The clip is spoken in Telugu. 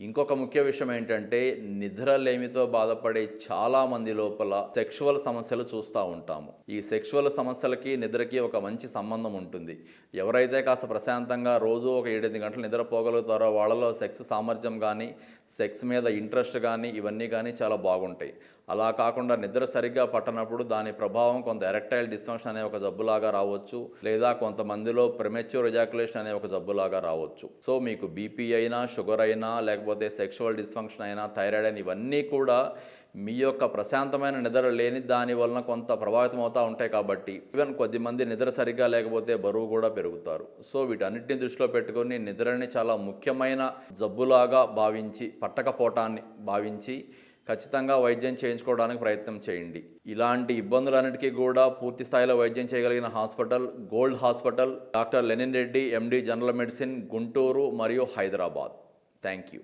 ఇంకొక ముఖ్య విషయం ఏంటంటే, నిద్రలేమితో బాధపడే చాలా మంది లోపల సెక్షువల్ సమస్యలు చూస్తూ ఉంటాము. ఈ సెక్షువల్ సమస్యలకి, నిద్రకి ఒక మంచి సంబంధం ఉంటుంది. ఎవరైతే కాస్త ప్రశాంతంగా రోజు ఒక 7-8 గంటలు నిద్రపోగలుగుతారో వాళ్ళలో సెక్స్ సామర్థ్యం కానీ, సెక్స్ మీద ఇంట్రెస్ట్ కానీ, ఇవన్నీ కానీ చాలా బాగుంటాయి. అలా కాకుండా నిద్ర సరిగ్గా పట్టనప్పుడు దాని ప్రభావం కొంత ఎరెక్టైల్ డిస్ఫంక్షన్ అనే ఒక జబ్బులాగా రావచ్చు, లేదా కొంతమందిలో ప్రిమెచ్యూర్ ఎజాకులేషన్ అనే ఒక జబ్బులాగా రావచ్చు. సో మీకు బీపీ అయినా, షుగర్ అయినా, లేకపోతే సెక్షువల్ డిస్ఫంక్షన్ అయినా, థైరాయిడ్ అయినా, ఇవన్నీ కూడా మీ యొక్క ప్రశాంతమైన నిద్ర లేని దాని వలన కొంత ప్రభావితం అవుతూ ఉంటాయి. కాబట్టి ఈవెన్ కొద్దిమంది నిద్ర సరిగ్గా లేకపోతే బరువు కూడా పెరుగుతారు. సో వీటన్నిటిని దృష్టిలో పెట్టుకొని నిద్రని చాలా ముఖ్యమైన జబ్బులాగా భావించి, పట్టకపోవటాన్ని భావించి ఖచ్చితంగా వైద్యం చేయించుకోవడానికి ప్రయత్నం చేయండి. ఇలాంటి ఇబ్బందులన్నిటికీ కూడా పూర్తి స్థాయిలో వైద్యం చేయగలిగిన hospital gold hospital, doctor Lenin Reddy, MD, general medicine, Guntur మరియు హైదరాబాద్. Thank you.